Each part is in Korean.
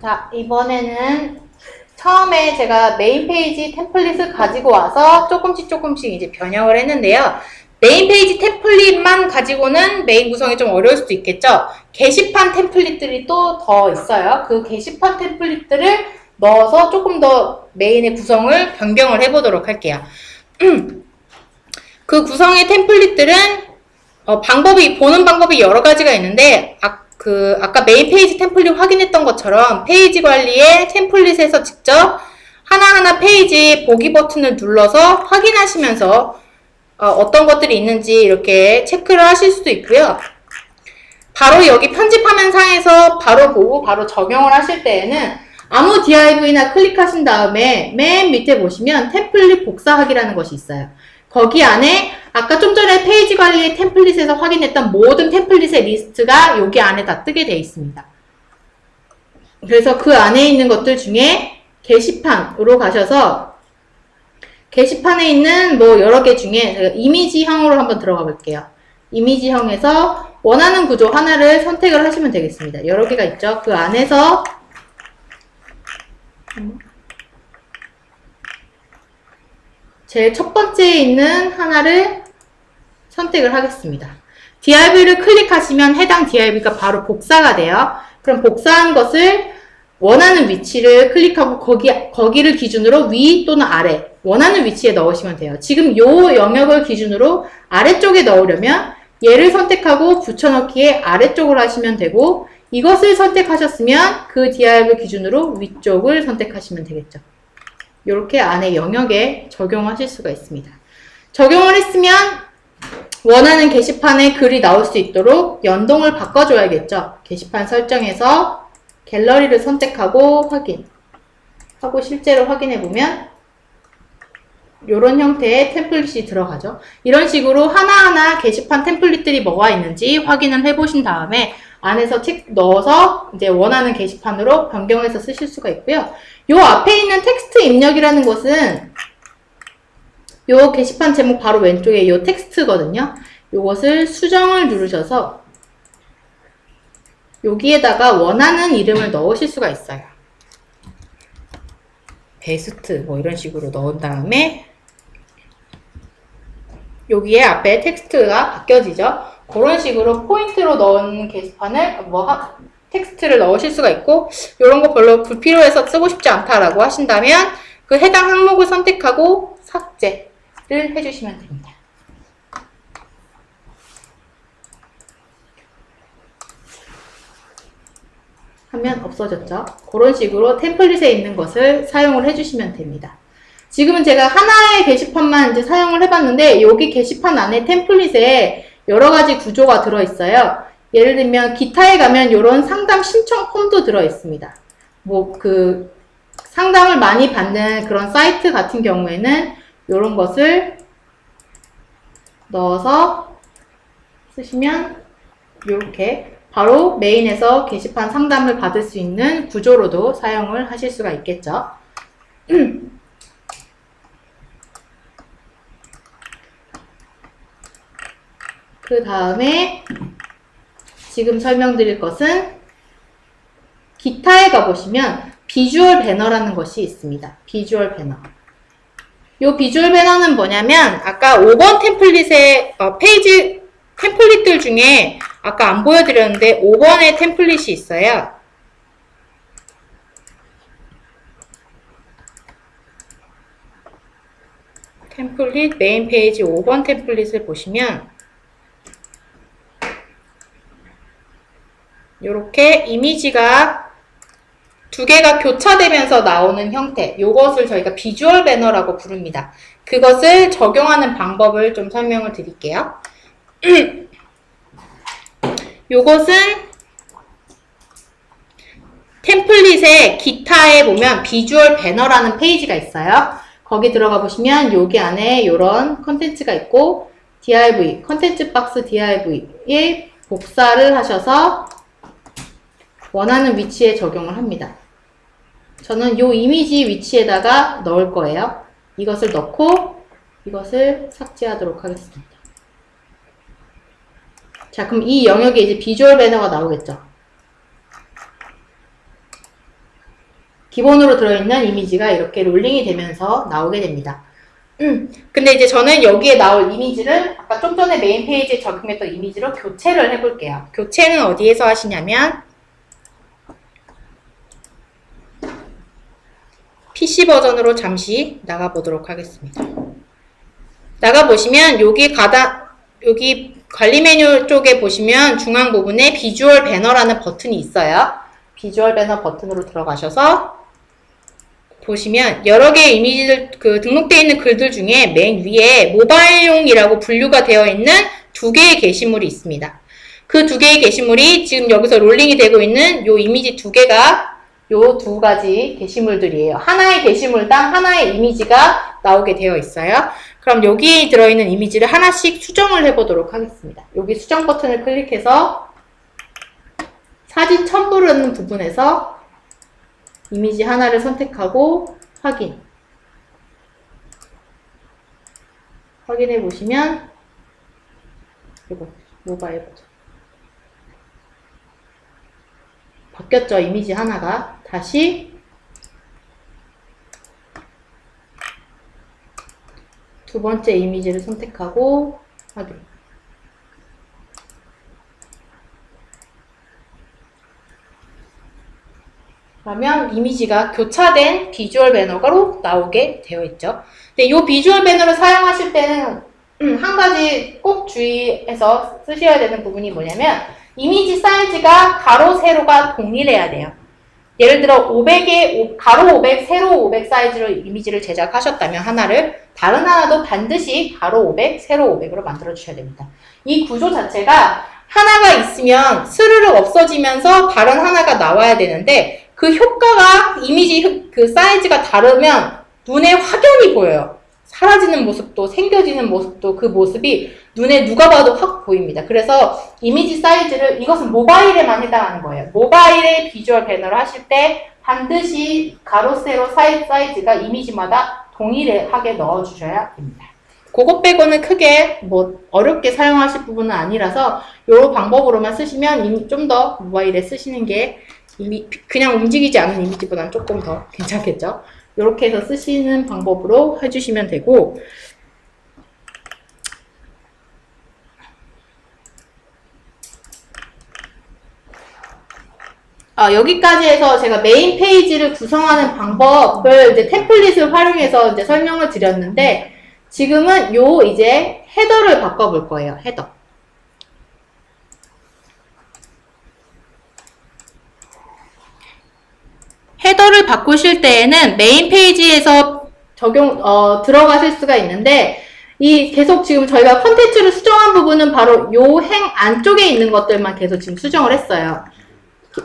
자, 이번에는 처음에 제가 메인 페이지 템플릿을 가지고 와서 조금씩 이제 변형을 했는데요. 메인 페이지 템플릿만 가지고는 메인 구성이 좀 어려울 수도 있겠죠. 게시판 템플릿들이 또 더 있어요. 그 게시판 템플릿들을 넣어서 조금 더 메인의 구성을 변경을 해보도록 할게요. 그 구성의 템플릿들은 보는 방법이 여러 가지가 있는데 아까 메인 페이지 템플릿 확인했던 것처럼 페이지 관리에 템플릿에서 직접 하나하나 페이지 보기 버튼을 눌러서 확인하시면서 어떤 것들이 있는지 이렇게 체크를 하실 수도 있고요. 바로 여기 편집화면 상에서 바로 보고 바로 적용을 하실 때에는 아무 DIV나 클릭하신 다음에 맨 밑에 보시면 템플릿 복사하기라는 것이 있어요. 거기 안에 아까 좀 전에 페이지 관리의 템플릿에서 확인했던 모든 템플릿의 리스트가 여기 안에 다 뜨게 되어 있습니다. 그래서 그 안에 있는 것들 중에 게시판으로 가셔서 게시판에 있는 뭐 여러 개 중에 제가 이미지형으로 한번 들어가 볼게요. 이미지형에서 원하는 구조 하나를 선택을 하시면 되겠습니다. 여러 개가 있죠. 그 안에서 제일 첫 번째에 있는 하나를 선택을 하겠습니다. DIV를 클릭하시면 해당 DIV가 바로 복사가 돼요. 그럼 복사한 것을 원하는 위치를 클릭하고 거기를 기준으로 위 또는 아래 원하는 위치에 넣으시면 돼요. 지금 요 영역을 기준으로 아래쪽에 넣으려면 얘를 선택하고 붙여넣기에 아래쪽으로 하시면 되고 이것을 선택하셨으면 그 DIV 기준으로 위쪽을 선택하시면 되겠죠. 이렇게 안에 영역에 적용하실 수가 있습니다. 적용을 했으면 원하는 게시판에 글이 나올 수 있도록 연동을 바꿔줘야겠죠. 게시판 설정에서 갤러리를 선택하고 확인 하고 실제로 확인해보면 이런 형태의 템플릿이 들어가죠. 이런 식으로 하나하나 게시판 템플릿들이 뭐가 있는지 확인을 해보신 다음에 안에서 책 넣어서 이제 원하는 게시판으로 변경해서 쓰실 수가 있고요. 요 앞에 있는 텍스트 입력이라는 것은 요 게시판 제목 바로 왼쪽에 요 텍스트거든요. 요것을 수정을 누르셔서 여기에다가 원하는 이름을 넣으실 수가 있어요. 베스트 뭐 이런 식으로 넣은 다음에 여기에 앞에 텍스트가 바뀌어지죠. 그런 식으로 포인트로 넣은 게시판을 텍스트를 넣으실 수가 있고 이런 거 별로 불필요해서 쓰고 싶지 않다라고 하신다면 그 해당 항목을 선택하고 삭제를 해주시면 됩니다. 하면 없어졌죠. 그런 식으로 템플릿에 있는 것을 사용을 해주시면 됩니다. 지금은 제가 하나의 게시판만 이제 사용을 해봤는데 여기 게시판 안에 템플릿에 여러 가지 구조가 들어있어요. 예를 들면 기타에 가면 이런 상담 신청 폼도 들어있습니다. 뭐 그 상담을 많이 받는 그런 사이트 같은 경우에는 이런 것을 넣어서 쓰시면 이렇게 바로 메인에서 게시판 상담을 받을 수 있는 구조로도 사용을 하실 수가 있겠죠. 그 다음에 지금 설명드릴 것은 기타에 가보시면 비주얼 배너라는 것이 있습니다. 비주얼 배너. 요 비주얼 배너는 뭐냐면 아까 5번 템플릿의 페이지 템플릿들 중에 아까 안 보여드렸는데 5번의 템플릿이 있어요. 템플릿 메인 페이지 5번 템플릿을 보시면 이렇게 이미지가 두 개가 교차되면서 나오는 형태, 요것을 저희가 비주얼 배너라고 부릅니다. 그것을 적용하는 방법을 좀 설명을 드릴게요. 요것은 템플릿의 기타에 보면 비주얼 배너라는 페이지가 있어요. 거기 들어가 보시면 여기 안에 이런 컨텐츠가 있고 div, 컨텐츠 박스 div에 복사를 하셔서 원하는 위치에 적용을 합니다. 저는 이 이미지 위치에다가 넣을 거예요. 이것을 넣고 이것을 삭제하도록 하겠습니다. 자, 그럼 이 영역에 이제 비주얼 배너가 나오겠죠. 기본으로 들어있는 이미지가 이렇게 롤링이 되면서 나오게 됩니다. 근데 이제 저는 여기에 나올 이미지를 아까 좀 전에 메인 페이지에 적용했던 이미지로 교체를 해볼게요. 교체는 어디에서 하시냐면 PC 버전으로 잠시 나가보도록 하겠습니다. 나가보시면 여기 관리 메뉴 쪽에 보시면 중앙 부분에 비주얼 배너라는 버튼이 있어요. 비주얼 배너 버튼으로 들어가셔서 보시면 여러 개의 이미지들, 등록되어 있는 글들 중에 맨 위에 모바일용이라고 분류가 되어 있는 2개의 게시물이 있습니다. 그 2개의 게시물이 지금 여기서 롤링이 되고 있는 요 이미지 2개가 요 2가지 게시물들이에요. 하나의 게시물당 하나의 이미지가 나오게 되어 있어요. 그럼 여기에 들어있는 이미지를 하나씩 수정을 해보도록 하겠습니다. 여기 수정 버튼을 클릭해서 사진 첨부라는 부분에서 이미지 하나를 선택하고 확인해 보시면 이거 모바일 버전 바뀌었죠. 이미지 하나가 다시 두 번째 이미지를 선택하고 확인. 그러면 이미지가 교차된 비주얼 배너로 나오게 되어 있죠. 근데 이 비주얼 배너를 사용하실 때는 한 가지 꼭 주의해서 쓰셔야 되는 부분이 뭐냐면 이미지 사이즈가 가로, 세로가 동일해야 돼요. 예를 들어 500에 가로 500, 세로 500 사이즈로 이미지를 제작하셨다면 하나를 다른 하나도 반드시 가로 500, 세로 500으로 만들어 주셔야 됩니다. 이 구조 자체가 하나가 있으면 스르륵 없어지면서 다른 하나가 나와야 되는데 그 효과가 이미지 그 사이즈가 다르면 눈에 확연히 보여요. 사라지는 모습도 생겨지는 모습도 그 모습이 눈에 누가 봐도 확 보입니다. 그래서 이미지 사이즈를 이것은 모바일에만 해당하는 거예요. 모바일의 비주얼 배너를 하실 때 반드시 가로 세로 사이즈가 이미지마다 동일하게 넣어주셔야 됩니다. 그것 빼고는 크게 뭐 어렵게 사용하실 부분은 아니라서 이 방법으로만 쓰시면 좀 더 모바일에 쓰시는 게 그냥 움직이지 않은 이미지보다는 조금 더 괜찮겠죠. 이렇게 해서 쓰시는 방법으로 해주시면 되고 여기까지 해서 제가 메인 페이지를 구성하는 방법을 이제 템플릿을 활용해서 이제 설명을 드렸는데 지금은 이제 헤더를 바꿔볼 거예요. 헤더를 바꾸실 때에는 메인 페이지에서 들어가실 수가 있는데 계속 지금 저희가 컨텐츠를 수정한 부분은 바로 요 행 안쪽에 있는 것들만 계속 지금 수정을 했어요.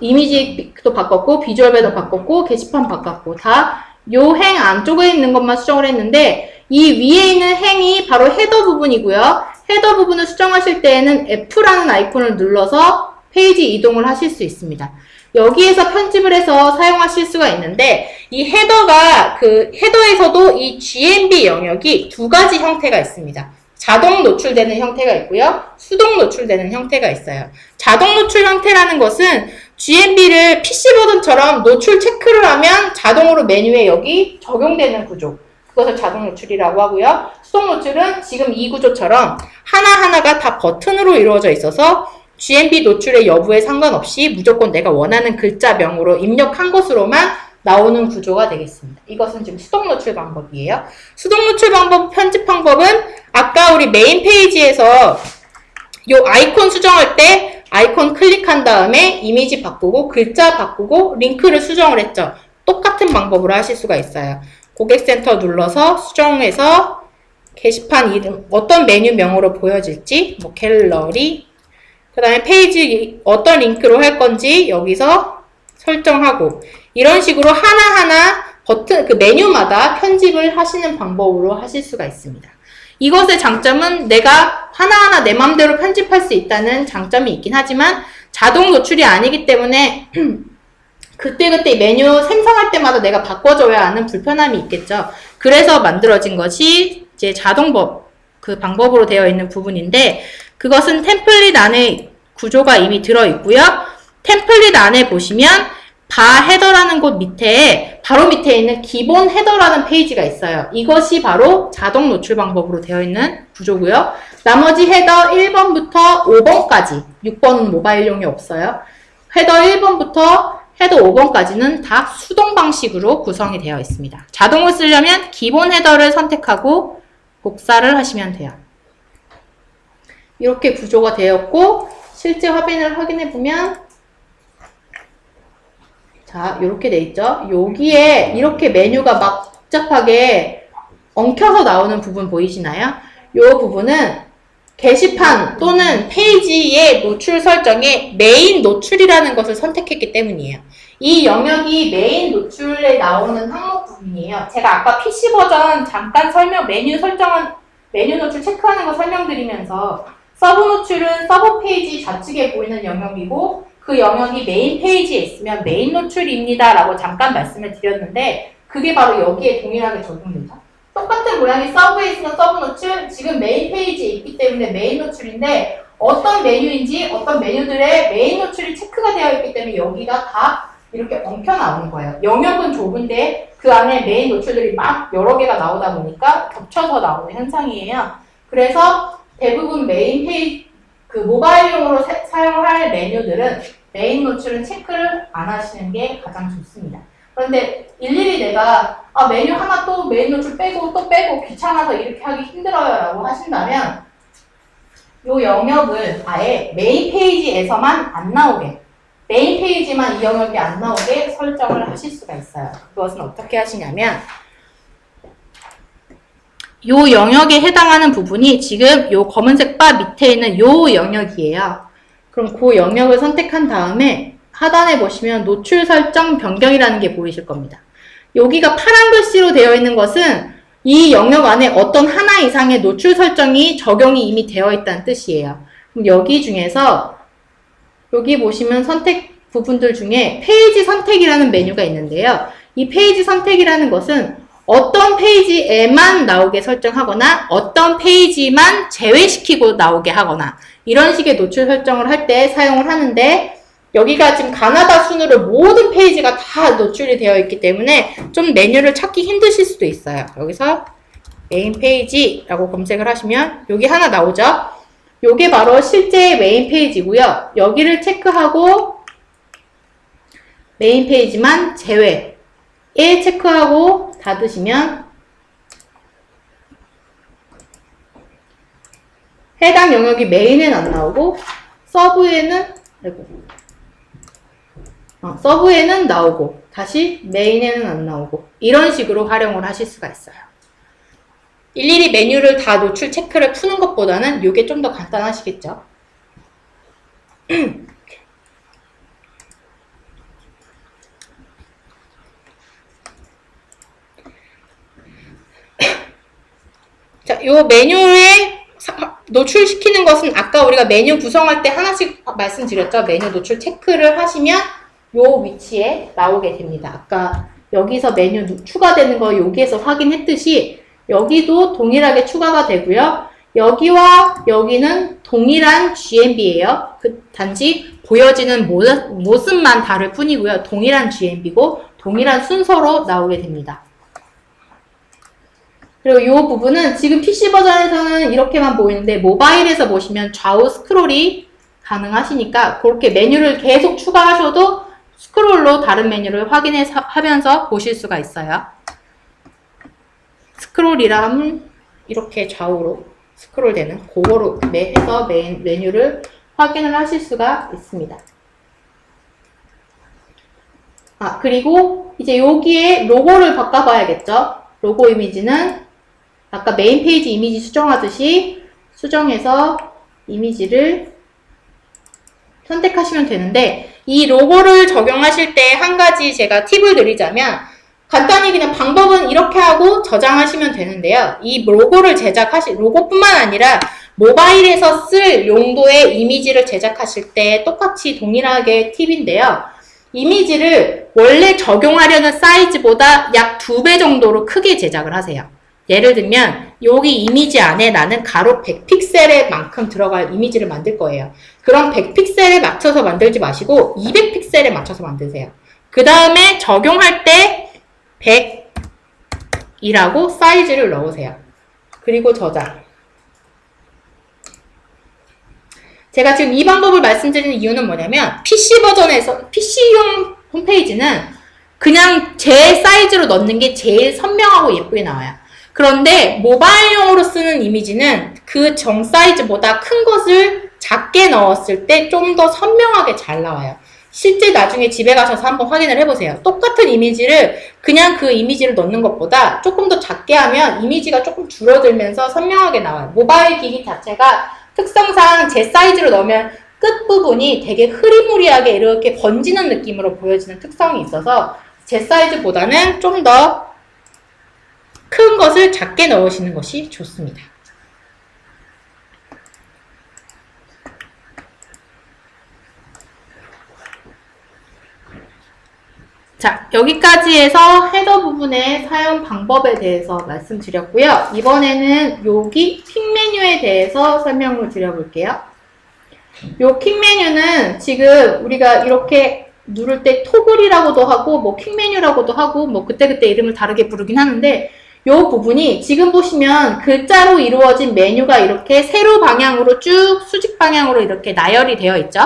이미지도 바꿨고 비주얼 배너 바꿨고 게시판 바꿨고 다 요 행 안쪽에 있는 것만 수정을 했는데 이 위에 있는 행이 바로 헤더 부분이고요. 헤더 부분을 수정하실 때에는 F라는 아이콘을 눌러서 페이지 이동을 하실 수 있습니다. 여기에서 편집을 해서 사용하실 수가 있는데 이 헤더가 헤더에서도 이 GMB 영역이 2가지 형태가 있습니다. 자동 노출되는 형태가 있고요. 수동 노출되는 형태가 있어요. 자동 노출 형태라는 것은 GMB를 PC 버전처럼 노출 체크를 하면 자동으로 메뉴에 여기 적용되는 구조. 그것을 자동 노출이라고 하고요. 수동 노출은 지금 이 구조처럼 하나하나가 다 버튼으로 이루어져 있어서 GMB 노출의 여부에 상관없이 무조건 내가 원하는 글자명으로 입력한 것으로만 나오는 구조가 되겠습니다. 이것은 지금 수동 노출 방법이에요. 수동 노출 방법, 편집 방법은 아까 우리 메인 페이지에서 이 아이콘 수정할 때 아이콘 클릭한 다음에 이미지 바꾸고 글자 바꾸고 링크를 수정을 했죠. 똑같은 방법으로 하실 수가 있어요. 고객센터 눌러서 수정해서 게시판 이름, 어떤 메뉴명으로 보여질지, 뭐 갤러리, 그 다음에 페이지 어떤 링크로 할 건지 여기서 설정하고 이런 식으로 하나하나 버튼, 메뉴마다 편집을 하시는 방법으로 하실 수가 있습니다. 이것의 장점은 내가 하나하나 내 맘대로 편집할 수 있다는 장점이 있긴 하지만 자동 노출이 아니기 때문에 그때그때 메뉴 생성할 때마다 내가 바꿔줘야 하는 불편함이 있겠죠. 그래서 만들어진 것이 이제 방법으로 되어 있는 부분인데 그것은 템플릿 안에 구조가 이미 들어있고요. 템플릿 안에 보시면 바 헤더라는 곳 밑에 바로 밑에 있는 기본 헤더라는 페이지가 있어요. 이것이 바로 자동 노출 방법으로 되어 있는 구조고요. 나머지 헤더 1번부터 5번까지, 6번은 모바일용이 없어요. 헤더 1번부터 헤더 5번까지는 다 수동 방식으로 구성이 되어 있습니다. 자동을 쓰려면 기본 헤더를 선택하고 복사를 하시면 돼요. 이렇게 구조가 되었고, 실제 화면을 확인해 보면, 자, 이렇게 돼 있죠? 여기에 이렇게 메뉴가 막 복잡하게 엉켜서 나오는 부분 보이시나요? 이 부분은 게시판 또는 페이지의 노출 설정에 메인 노출이라는 것을 선택했기 때문이에요. 이 영역이 메인 노출에 나오는 항목 부분이에요. 제가 아까 PC 버전 잠깐 메뉴 노출 체크하는 거 설명드리면서 서브 노출은 서브 페이지 좌측에 보이는 영역이고 그 영역이 메인 페이지에 있으면 메인 노출입니다 라고 잠깐 말씀을 드렸는데 그게 바로 여기에 동일하게 적용되죠. 똑같은 모양이 서브에 있으면 서브 노출, 지금 메인 페이지에 있기 때문에 메인 노출인데 어떤 메뉴인지 어떤 메뉴들의 메인 노출이 체크가 되어 있기 때문에 여기가 다 이렇게 엉켜 나오는 거예요. 영역은 좁은데 그 안에 메인 노출들이 막 여러 개가 나오다 보니까 겹쳐서 나오는 현상이에요. 그래서 대부분 메인 페이지, 모바일용으로 사용할 메뉴들은 메인 노출은 체크를 안 하시는 게 가장 좋습니다. 그런데 일일이 내가 메뉴 하나 또 메인 노출 빼고 또 빼고 귀찮아서 이렇게 하기 힘들어요 라고 하신다면 이 영역을 아예 메인 페이지에서만 안 나오게 메인 페이지만 이 영역이 안 나오게 설정을 하실 수가 있어요. 그것은 어떻게 하시냐면 이 영역에 해당하는 부분이 지금 이 검은색 바 밑에 있는 이 영역이에요. 그럼 그 영역을 선택한 다음에 하단에 보시면 노출 설정 변경이라는 게 보이실 겁니다. 여기가 파란 글씨로 되어 있는 것은 이 영역 안에 어떤 하나 이상의 노출 설정이 적용이 이미 되어 있다는 뜻이에요. 그럼 여기 중에서 여기 보시면 선택 부분들 중에 페이지 선택이라는 메뉴가 있는데요. 이 페이지 선택이라는 것은 어떤 페이지에만 나오게 설정하거나 어떤 페이지만 제외시키고 나오게 하거나 이런 식의 노출 설정을 할 때 사용을 하는데 여기가 지금 가나다 순으로 모든 페이지가 다 노출이 되어 있기 때문에 좀 메뉴를 찾기 힘드실 수도 있어요. 여기서 메인 페이지라고 검색을 하시면 여기 하나 나오죠? 요게 바로 실제 메인 페이지고요. 여기를 체크하고 메인 페이지만 제외 체크하고 닫으시면 해당 영역이 메인에는 안 나오고 서브에는 나오고 다시 메인에는 안 나오고 이런 식으로 활용을 하실 수가 있어요. 일일이 메뉴를 다 노출 체크를 푸는 것보다는 이게 좀 더 간단하시겠죠? 자, 요 메뉴에 노출시키는 것은 아까 우리가 메뉴 구성할 때 하나씩 말씀드렸죠? 메뉴 노출 체크를 하시면 요 위치에 나오게 됩니다. 아까 여기서 메뉴 추가되는 거 여기에서 확인했듯이 여기도 동일하게 추가가 되고요. 여기와 여기는 동일한 GMB예요. 단지 보여지는 모습만 다를 뿐이고요. 동일한 GMB고 동일한 순서로 나오게 됩니다. 그리고 이 부분은 지금 PC 버전에서는 이렇게만 보이는데 모바일에서 보시면 좌우 스크롤이 가능하시니까 그렇게 메뉴를 계속 추가하셔도 스크롤로 다른 메뉴를 하면서 보실 수가 있어요. 스크롤이라 하면 이렇게 좌우로 스크롤되는 그거로 해서 메뉴를 확인을 하실 수가 있습니다. 그리고 이제 여기에 로고를 바꿔봐야겠죠. 로고 이미지는 아까 메인 페이지 이미지 수정하듯이 수정해서 이미지를 선택하시면 되는데 이 로고를 적용하실 때 한 가지 제가 팁을 드리자면 간단히 그냥 방법은 이렇게 하고 저장하시면 되는데요. 이 로고를 로고뿐만 아니라 모바일에서 쓸 용도의 이미지를 제작하실 때 똑같이 동일하게 팁인데요. 이미지를 원래 적용하려는 사이즈보다 약 2배 정도로 크게 제작을 하세요. 예를 들면 여기 이미지 안에 나는 가로 100픽셀의 만큼 들어갈 이미지를 만들 거예요. 그럼 100픽셀에 맞춰서 만들지 마시고 200픽셀에 맞춰서 만드세요. 그 다음에 적용할 때 100이라고 사이즈를 넣으세요. 그리고 저장. 제가 지금 이 방법을 말씀드리는 이유는 뭐냐면 PC 버전에서 PC용 홈페이지는 그냥 제 사이즈로 넣는 게 제일 선명하고 예쁘게 나와요. 그런데 모바일용으로 쓰는 이미지는 그 정 사이즈보다 큰 것을 작게 넣었을 때 좀 더 선명하게 잘 나와요. 실제 나중에 집에 가셔서 한번 확인을 해보세요. 똑같은 이미지를 그냥 그 이미지를 넣는 것보다 조금 더 작게 하면 이미지가 조금 줄어들면서 선명하게 나와요. 모바일 기기 자체가 특성상 제 사이즈로 넣으면 끝부분이 되게 흐리무리하게 이렇게 번지는 느낌으로 보여지는 특성이 있어서 제 사이즈보다는 좀 더 큰 것을 작게 넣으시는 것이 좋습니다. 자, 여기까지 해서 헤더 부분의 사용 방법에 대해서 말씀드렸고요. 이번에는 여기 퀵 메뉴에 대해서 설명을 드려볼게요. 요 퀵 메뉴는 지금 우리가 이렇게 누를 때 토글이라고도 하고 뭐 퀵 메뉴라고도 하고 뭐 그때그때 이름을 다르게 부르긴 하는데 요 부분이 지금 보시면 글자로 이루어진 메뉴가 이렇게 세로 방향으로 쭉 수직 방향으로 이렇게 나열이 되어 있죠.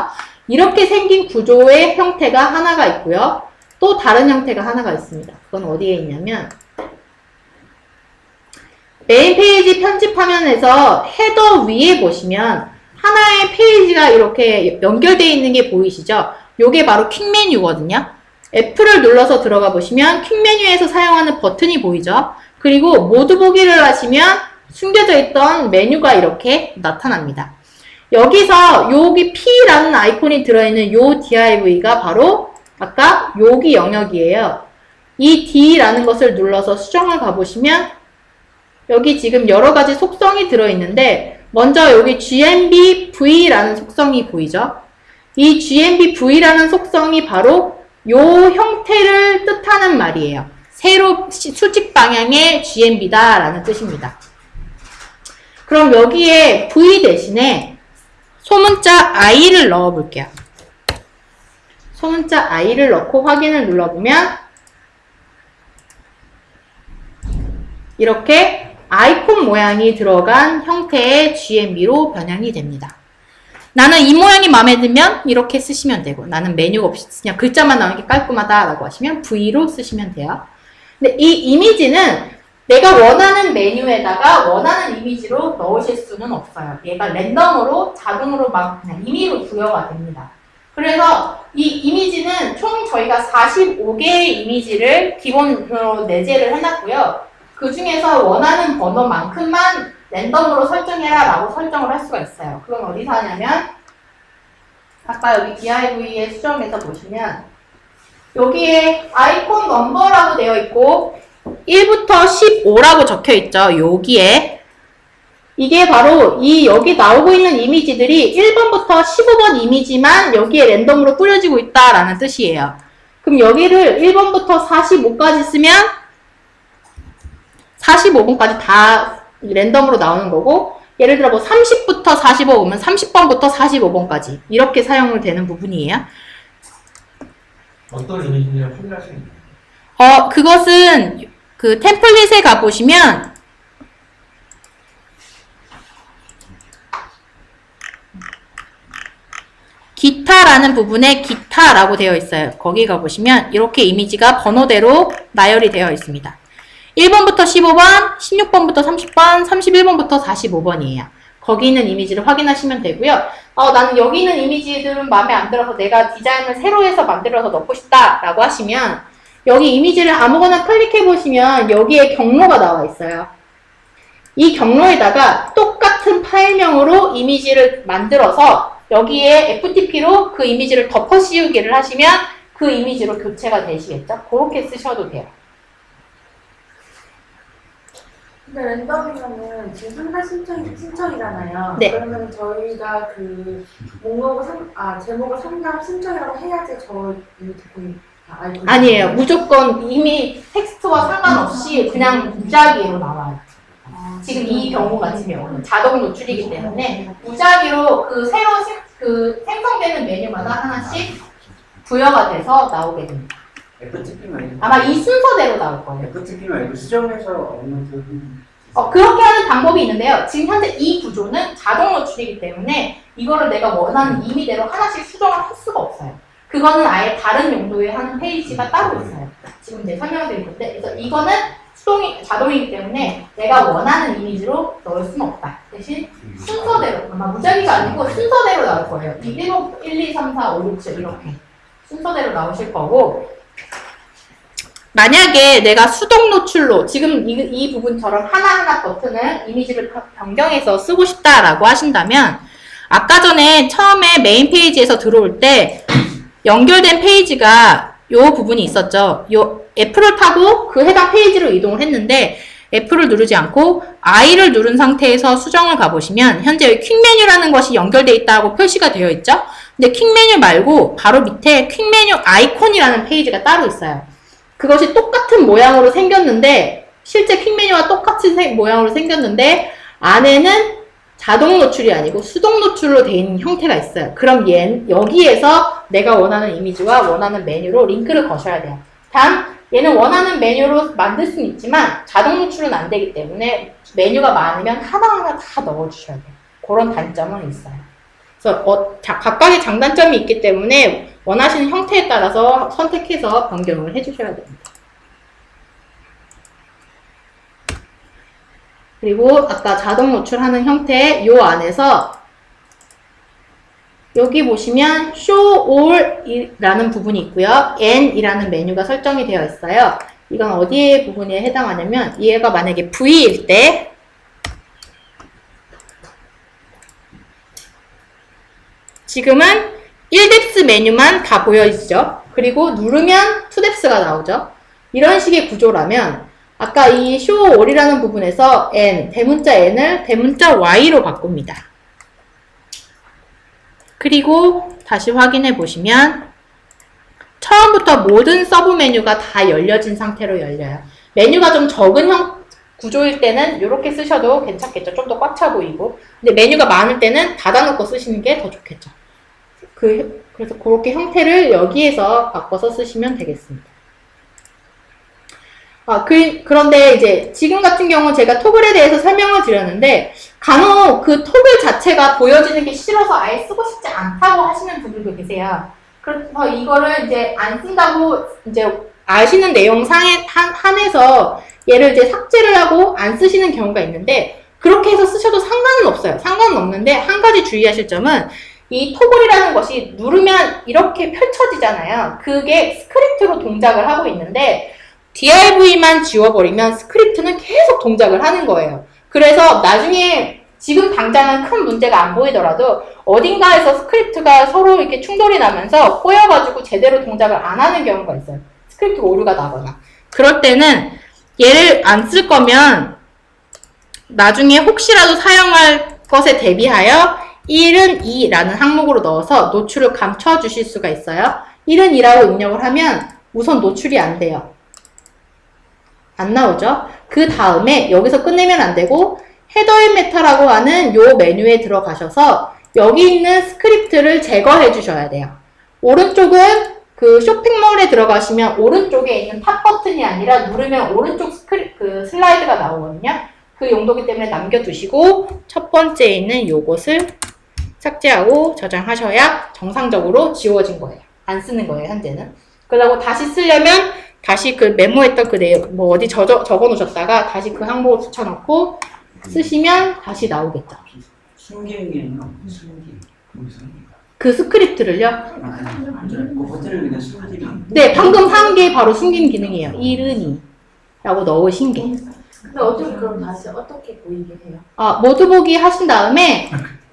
이렇게 생긴 구조의 형태가 하나가 있고요. 또 다른 형태가 하나가 있습니다. 그건 어디에 있냐면 메인 페이지 편집 화면에서 헤더 위에 보시면 하나의 페이지가 이렇게 연결되어 있는 게 보이시죠? 요게 바로 퀵 메뉴거든요. F를 눌러서 들어가 보시면 퀵 메뉴에서 사용하는 버튼이 보이죠? 그리고 모두 보기를 하시면 숨겨져 있던 메뉴가 이렇게 나타납니다. 여기서 여기 P라는 아이콘이 들어있는 요 div가 바로 아까 여기 영역이에요. 이 D라는 것을 눌러서 수정을 가보시면 여기 지금 여러 가지 속성이 들어있는데 먼저 여기 GMBV라는 속성이 보이죠? 이 GMBV라는 속성이 바로 요 형태를 뜻하는 말이에요. 세로 수직 방향의 GMB다 라는 뜻입니다. 그럼 여기에 V 대신에 소문자 I를 넣어 볼게요. 소문자 I를 넣고 확인을 눌러보면 이렇게 아이콘 모양이 들어간 형태의 GMB로 변형이 됩니다. 나는 이 모양이 마음에 들면 이렇게 쓰시면 되고 나는 메뉴가 없이 그냥 글자만 나오는 게 깔끔하다 라고 하시면 V로 쓰시면 돼요. 근데 이 이미지는 내가 원하는 메뉴에다가 원하는 이미지로 넣으실 수는 없어요. 얘가 랜덤으로 자동으로 막 그냥 임의로 부여가 됩니다. 그래서 이 이미지는 총 저희가 45개의 이미지를 기본으로 내재를 해놨고요. 그 중에서 원하는 번호만큼만 랜덤으로 설정해라 라고 설정을 할 수가 있어요. 그건 어디서 하냐면 아까 여기 div에 수정해서 보시면 여기에 아이콘 넘버라고 되어 있고 1부터 15라고 적혀 있죠. 여기에 이게 바로 이 여기 나오고 있는 이미지들이 1번부터 15번 이미지만 여기에 랜덤으로 뿌려지고 있다라는 뜻이에요. 그럼 여기를 1번부터 45까지 쓰면 45번까지 다 랜덤으로 나오는 거고 예를 들어 뭐 30부터 45 오면 30번부터 45번까지 이렇게 사용을 되는 부분이에요. 어떤 이미지인지 확인할 수 있나요? 그것은 그 템플릿에 가보시면 기타라는 부분에 기타라고 되어 있어요. 거기 가보시면 이렇게 이미지가 번호대로 나열이 되어 있습니다. 1번부터 15번, 16번부터 30번, 31번부터 45번이에요. 거기 있는 이미지를 확인하시면 되고요. 나는 여기 있는 이미지들은 마음에 안 들어서 내가 디자인을 새로 해서 만들어서 넣고 싶다 라고 하시면 여기 이미지를 아무거나 클릭해 보시면 여기에 경로가 나와 있어요. 이 경로에다가 똑같은 파일명으로 이미지를 만들어서 여기에 FTP로 그 이미지를 덮어 씌우기를 하시면 그 이미지로 교체가 되시겠죠? 그렇게 쓰셔도 돼요. 근데 랜덤이면은 지금 3달 신청이잖아요. 네. 그러면 저희가 그 목록을 제목을 상담 신청이라고 해야지 저희 듣고 알고 아니에요. 무조건 이미 텍스트와 상관없이 그냥 무작위로 나와요. 지금 이 경우 같은 경우는 자동 노출이기 때문에 무작위로 그 새로 생성되는 메뉴마다 하나씩 부여가 돼서 나오게 됩니다. FTP 말고 아마 이 순서대로 나올 거예요. FTP 말고 수정해서 업로드 그렇게 하는 방법이 있는데요. 지금 현재 이 구조는 자동 노출이기 때문에 이거를 내가 원하는 임의대로 하나씩 수정을 할 수가 없어요. 그거는 아예 다른 용도에 하는 페이지가 따로 있어요. 지금 이제 설명드릴 건데, 그래서 이거는 자동이기 때문에 내가 원하는 이미지로 넣을 수는 없다. 대신 순서대로, 아마 무작위가 아니고 순서대로 나올 거예요. 1, 2, 3, 4, 5, 6, 7 이렇게 순서대로 나오실 거고, 만약에 내가 수동 노출로 지금 이 부분처럼 하나하나 버튼을 이미지를 변경해서 쓰고 싶다라고 하신다면, 아까 전에 처음에 메인 페이지에서 들어올 때 연결된 페이지가 요 부분이 있었죠. 요 F를 타고 그 해당 페이지로 이동을 했는데 F를 누르지 않고 I를 누른 상태에서 수정을 가보시면 현재 여기 퀵 메뉴라는 것이 연결되어 있다고 표시가 되어 있죠. 근데 퀵 메뉴 말고 바로 밑에 퀵 메뉴 아이콘이라는 페이지가 따로 있어요. 그것이 똑같은 모양으로 생겼는데 실제 퀵 메뉴와 똑같은 모양으로 생겼는데 안에는 자동 노출이 아니고 수동 노출로 되어 있는 형태가 있어요. 그럼 여기에서 내가 원하는 이미지와 원하는 메뉴로 링크를 거셔야 돼요. 단 얘는 원하는 메뉴로 만들 수는 있지만 자동 노출은 안 되기 때문에 메뉴가 많으면 하나하나 다 넣어주셔야 돼요. 그런 단점은 있어요. 그래서 각각의 장단점이 있기 때문에 원하시는 형태에 따라서 선택해서 변경을 해주셔야 됩니다. 그리고 아까 자동 노출하는 형태 요 안에서 여기 보시면 Show All이라는 부분이 있고요. N이라는 메뉴가 설정이 되어 있어요. 이건 어디에 부분에 해당하냐면 얘가 만약에 V일 때 지금은 1뎁스 메뉴만 다 보여지죠. 그리고 누르면 2뎁스가 나오죠. 이런 식의 구조라면 아까 이 Show All이라는 부분에서 N, 대문자 N을 대문자 Y로 바꿉니다. 그리고 다시 확인해 보시면 처음부터 모든 서브 메뉴가 다 열려진 상태로 열려요. 메뉴가 좀 적은 구조일 때는 이렇게 쓰셔도 괜찮겠죠. 좀 더 꽉 차 보이고. 근데 메뉴가 많을 때는 닫아놓고 쓰시는 게 더 좋겠죠. 그래서 그렇게 형태를 여기에서 바꿔서 쓰시면 되겠습니다. 그런데 이제 지금 같은 경우 제가 토글에 대해서 설명을 드렸는데 간혹 그 토글 자체가 보여지는 게 싫어서 아예 쓰고 싶지 않다고 하시는 분들도 계세요. 그래서 이거를 이제 안 쓴다고 이제 아시는 내용 한해서 얘를 이제 삭제를 하고 안 쓰시는 경우가 있는데 그렇게 해서 쓰셔도 상관은 없어요. 상관은 없는데 한 가지 주의하실 점은 이 토글이라는 것이 누르면 이렇게 펼쳐지잖아요. 그게 스크립트로 동작을 하고 있는데 DIV만 지워버리면 스크립트는 계속 동작을 하는 거예요. 그래서 나중에 지금 당장은 큰 문제가 안 보이더라도 어딘가에서 스크립트가 서로 이렇게 충돌이 나면서 꼬여가지고 제대로 동작을 안 하는 경우가 있어요. 스크립트 오류가 나거나. 그럴 때는 얘를 안 쓸 거면 나중에 혹시라도 사용할 것에 대비하여 1은 2라는 항목으로 넣어서 노출을 감춰 주실 수가 있어요. 1은 2라고 입력을 하면 우선 노출이 안 돼요. 안 나오죠? 그 다음에 여기서 끝내면 안 되고 헤더 앤 메타라고 하는 요 메뉴에 들어가셔서 여기 있는 스크립트를 제거해 주셔야 돼요. 오른쪽은 그 쇼핑몰에 들어가시면 오른쪽에 있는 탑 버튼이 아니라 누르면 오른쪽 슬라이드가 나오거든요. 그 용도기 때문에 남겨두시고 첫 번째에 있는 요것을 삭제하고 저장하셔야 정상적으로 지워진 거예요. 안 쓰는 거예요, 현재는. 그러고 다시 쓰려면 다시 그 메모했던 그 내용, 뭐 어디 적어 놓으셨다가 다시 그 항목을 붙여넣고 쓰시면 다시 나오겠죠. 숨기는 게 있나? 그 스크립트를요? 그 버튼을 그냥 숨기는. 네, 방금 한 게 바로 숨긴 기능이에요. 1은 2라고 넣으신 게. 근데 어떻게 그럼 다시 어떻게 보이게 해요? 모드 보기 하신 다음에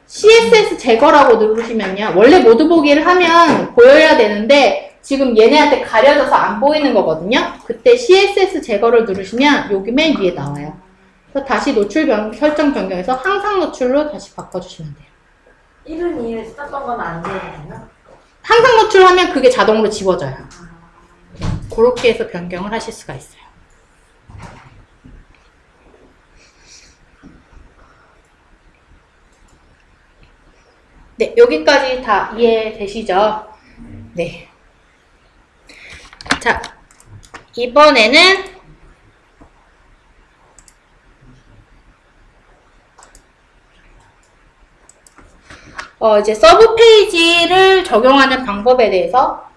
CSS 제거라고 누르시면요. 원래 모드 보기를 하면 보여야 되는데 지금 얘네한테 가려져서 안 보이는 거거든요. 그때 CSS 제거를 누르시면 여기 맨 위에 나와요. 그래서 다시 노출 설정 변경해서 항상 노출로 다시 바꿔주시면 돼요. 1은 2를 썼던 건 안 되나요? 항상 노출하면 그게 자동으로 지워져요. 그렇게 해서 변경을 하실 수가 있어요. 네, 여기까지 다 이해되시죠? 네. 자, 이번에는 이제 서브 페이지를 적용하는 방법에 대해서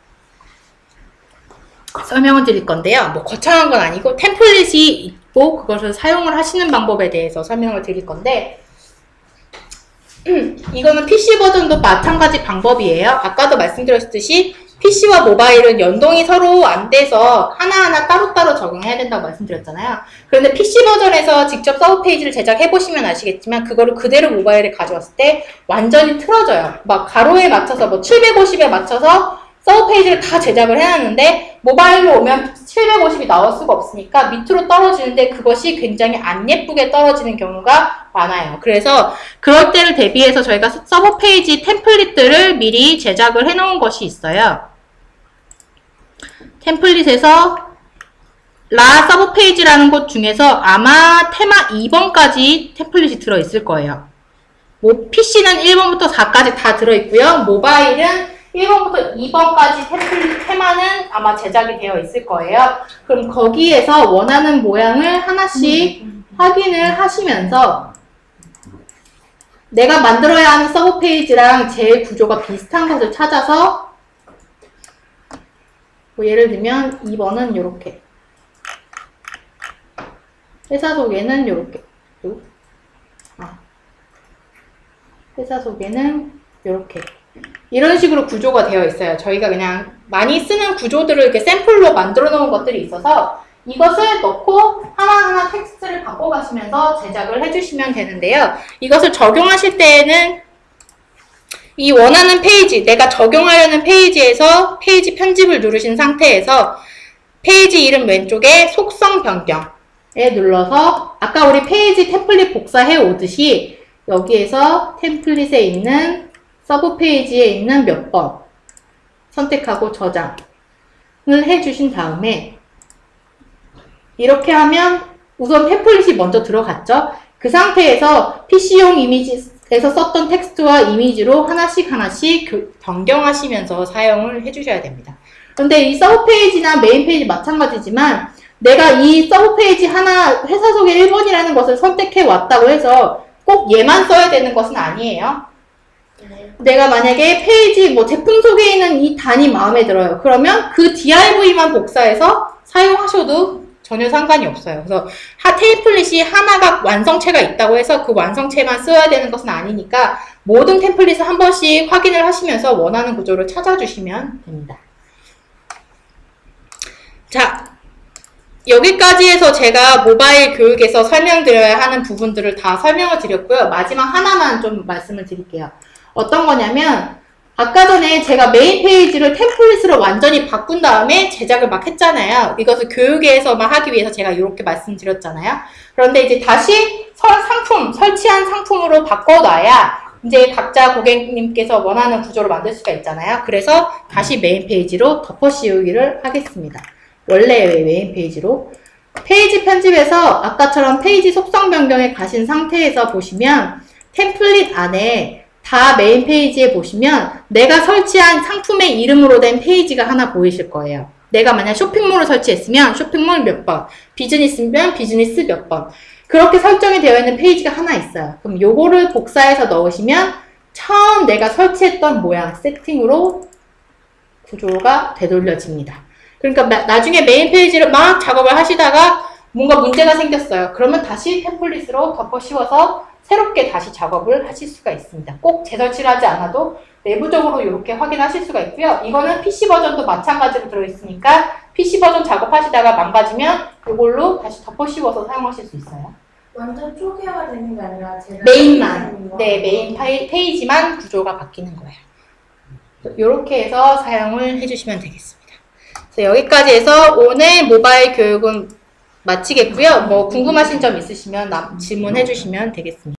설명을 드릴 건데요. 뭐 거창한 건 아니고 템플릿이 있고 그것을 사용을 하시는 방법에 대해서 설명을 드릴 건데 이거는 PC 버전도 마찬가지 방법이에요. 아까도 말씀드렸듯이 PC와 모바일은 연동이 서로 안 돼서 하나하나 따로따로 적용해야 된다고 말씀드렸잖아요. 그런데 PC 버전에서 직접 서브 페이지를 제작해보시면 아시겠지만 그거를 그대로 모바일에 가져왔을 때 완전히 틀어져요. 막 가로에 맞춰서 뭐 750에 맞춰서 서브 페이지를 다 제작을 해놨는데 모바일로 오면 750이 나올 수가 없으니까 밑으로 떨어지는데 그것이 굉장히 안 예쁘게 떨어지는 경우가 많아요. 그래서 그럴 때를 대비해서 저희가 서브 페이지 템플릿들을 미리 제작을 해놓은 것이 있어요. 템플릿에서 라 서브 페이지라는 곳 중에서 아마 테마 2번까지 템플릿이 들어있을 거예요. 뭐 PC는 1번부터 4까지 다 들어있고요. 모바일은 1번부터 2번까지 템플릿 테마는 아마 제작이 되어 있을 거예요. 그럼 거기에서 원하는 모양을 하나씩 확인을 하시면서 내가 만들어야 하는 서브 페이지랑 제일 구조가 비슷한 것을 찾아서 뭐 예를 들면 2번은 이렇게 회사 소개는 이렇게 회사 소개는 이렇게 이런 식으로 구조가 되어 있어요. 저희가 그냥 많이 쓰는 구조들을 이렇게 샘플로 만들어 놓은 것들이 있어서 이것을 넣고 하나하나 텍스트를 바꿔가시면서 제작을 해주시면 되는데요. 이것을 적용하실 때에는 이 원하는 페이지, 내가 적용하려는 페이지에서 페이지 편집을 누르신 상태에서 페이지 이름 왼쪽에 속성 변경에 눌러서 아까 우리 페이지 템플릿 복사해 오듯이 여기에서 템플릿에 있는 서브 페이지에 있는 몇 번 선택하고 저장을 해주신 다음에 이렇게 하면 우선 템플릿이 먼저 들어갔죠. 그 상태에서 PC용 이미지에서 썼던 텍스트와 이미지로 하나씩 변경하시면서 사용을 해주셔야 됩니다. 그런데 이 서브 페이지나 메인 페이지 마찬가지지만 내가 이 서브 페이지 하나 회사 소개 1번이라는 것을 선택해 왔다고 해서 꼭 얘만 써야 되는 것은 아니에요. 내가 만약에 페이지 뭐 제품 소개에 있는 이 단이 마음에 들어요. 그러면 그 DRV만 복사해서 사용하셔도 전혀 상관이 없어요. 그래서 템플릿이 하나가 완성체가 있다고 해서 그 완성체만 써야 되는 것은 아니니까 모든 템플릿을 한 번씩 확인을 하시면서 원하는 구조를 찾아주시면 됩니다. 자, 여기까지 해서 제가 모바일 교육에서 설명드려야 하는 부분들을 다 설명을 드렸고요. 마지막 하나만 좀 말씀을 드릴게요. 어떤 거냐면 아까 전에 제가 메인 페이지를 템플릿으로 완전히 바꾼 다음에 제작을 막 했잖아요. 이것을 교육에서만 하기 위해서 제가 이렇게 말씀드렸잖아요. 그런데 이제 다시 설치한 상품으로 바꿔놔야 이제 각자 고객님께서 원하는 구조를 만들 수가 있잖아요. 그래서 다시 메인 페이지로 덮어 씌우기를 하겠습니다. 원래의 메인 페이지로. 페이지 편집에서 아까처럼 페이지 속성 변경에 가신 상태에서 보시면 템플릿 안에 다 메인 페이지에 보시면 내가 설치한 상품의 이름으로 된 페이지가 하나 보이실 거예요. 내가 만약 쇼핑몰을 설치했으면 쇼핑몰 몇 번, 비즈니스면 비즈니스 몇 번, 그렇게 설정이 되어 있는 페이지가 하나 있어요. 그럼 요거를 복사해서 넣으시면 처음 내가 설치했던 모양 세팅으로 구조가 되돌려집니다. 그러니까 나중에 메인 페이지를 막 작업을 하시다가 뭔가 문제가 생겼어요. 그러면 다시 템플릿으로 덮어 씌워서 새롭게 다시 작업을 하실 수가 있습니다. 꼭 재설치를 하지 않아도 내부적으로 이렇게 확인하실 수가 있고요. 이거는 PC 버전도 마찬가지로 들어있으니까 PC 버전 작업하시다가 망가지면 이걸로 다시 덮어 씌워서 사용하실 수 있어요. 완전 초기화가 되는 게 아니라 제가 메인만, 네, 메인 페이지만 구조가 바뀌는 거예요. 이렇게 해서 사용을 해주시면 되겠습니다. 그래서 여기까지 해서 오늘 모바일 교육은 마치겠고요. 뭐 궁금하신 점 있으시면 질문해 주시면 되겠습니다.